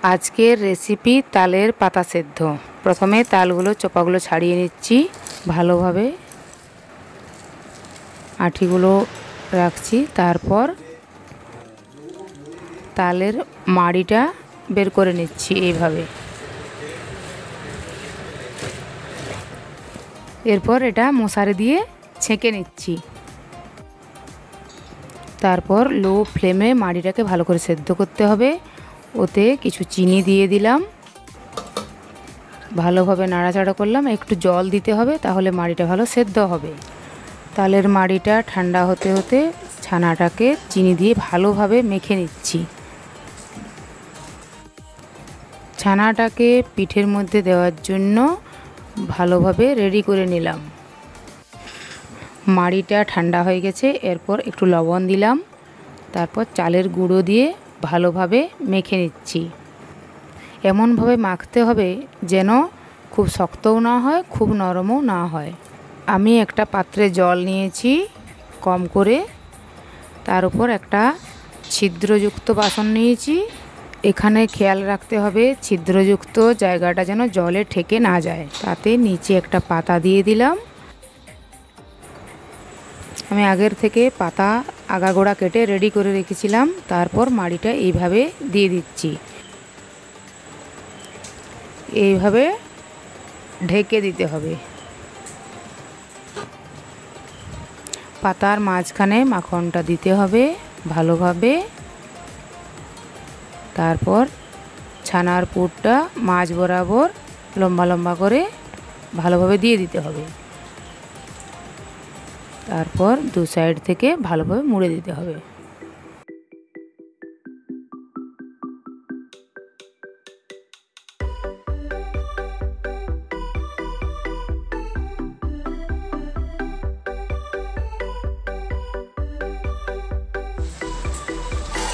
আজকের রেসিপি তালের পাতা সেদ্ধ। প্রথমে তালগুলো চোপাগুলো ছাড়িয়ে নিচ্ছি, ভালোভাবে আঁঠিগুলো রাখছি। তারপর তালের মাড়িটা বের করে নিচ্ছি এইভাবে। এরপর এটা মশারি দিয়ে ছেঁকে নিচ্ছি। তারপর লো ফ্লেমে মাড়িটাকে ভালো করে সেদ্ধ করতে হবে। ওতে কিছু চিনি দিয়ে দিলাম, ভালোভাবে নাড়াচাড়া করলাম। একটু জল দিতে হবে, তাহলে মাড়িটা ভালো সেদ্ধ হবে। তালের মাড়িটা ঠান্ডা হতে হতে ছানাটাকে চিনি দিয়ে ভালোভাবে মেখে নিচ্ছি। ছানাটাকে পিঠের মধ্যে দেওয়ার জন্য ভালোভাবে রেডি করে নিলাম। মাড়িটা ঠান্ডা হয়ে গেছে, এরপর একটু লবণ দিলাম। তারপর চালের গুঁড়ো দিয়ে ভালোভাবে মেখে নিচ্ছি। এমনভাবে মাখতে হবে যেন খুব শক্তও না হয়, খুব নরমও না হয়। আমি একটা পাত্রে জল নিয়েছি কম করে, তার উপর একটা ছিদ্রযুক্ত বাসন নিয়েছি। এখানে খেয়াল রাখতে হবে ছিদ্রযুক্ত জায়গাটা যেন জলে ঠেকে না যায়। তাতে নিচে একটা পাতা দিয়ে দিলাম। আমি আগের থেকে পাতা আগাগোড়া কেটে রেডি করে রেখেছিলাম। তারপর মাড়িটা এইভাবে দিয়ে দিচ্ছি, এইভাবে ঢেকে দিতে হবে। পাতার মাঝখানে মাখনটা দিতে হবে ভালোভাবে। তারপর ছানার পুরটা মাঝ বরাবর লম্বা লম্বা করে ভালোভাবে দিয়ে দিতে হবে। তারপর দু সাইড থেকে ভালোভাবে মুড়ে দিতে হবে।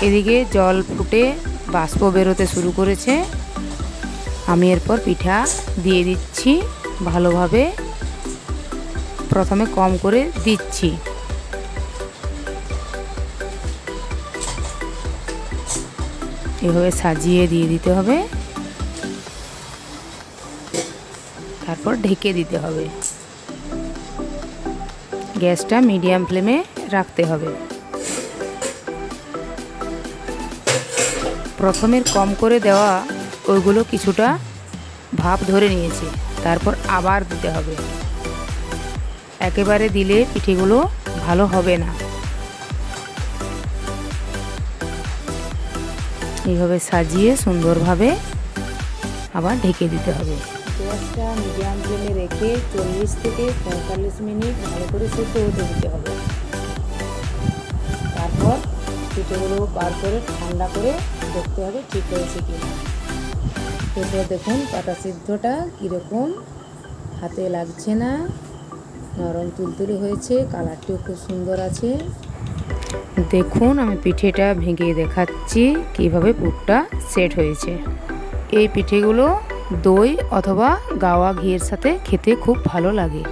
এদিকে জল ফুটে বাষ্প বেরোতে শুরু করেছে। আমি এরপর পিঠা দিয়ে দিচ্ছি ভালোভাবে। প্রথমে কম করে দিচ্ছি। এভাবে সাজিয়ে দিয়ে দিতে হবে। তারপর ঢেকে দিতে হবে। গ্যাসটা মিডিয়াম ফ্লেমে রাখতে হবে। প্রথমের কম করে দেওয়া ওইগুলো কিছুটা ভাপ ধরে নিয়েছে, তারপর আবার দিতে হবে। একেবারে দিলে পিঠেগুলো ভালো হবে না। এইভাবে সাজিয়ে সুন্দরভাবে আবার ঢেকে দিতে হবে। গ্যাসটা মিডিয়াম ফ্লেমে রেখে 40 থেকে 45 মিনিট ভালো করে সেদ্ধ হতে দিতে হবে। তারপর পিঠেগুলো বার করে ঠান্ডা করে দেখতে হবে ঠিক হয়েছে কিনা। এরপর দেখুন পাতা সিদ্ধটা কীরকম, হাতে লাগছে না, নরম তুলতুলে হয়েছে, কালারটিও খুব সুন্দর আছে। দেখুন আমি পিঠেটা ভেঙে দেখাচ্ছি কীভাবে পুরটা সেট হয়েছে। এই পিঠেগুলো দই অথবা গাওয়া ঘিয়ের সাথে খেতে খুব ভালো লাগে।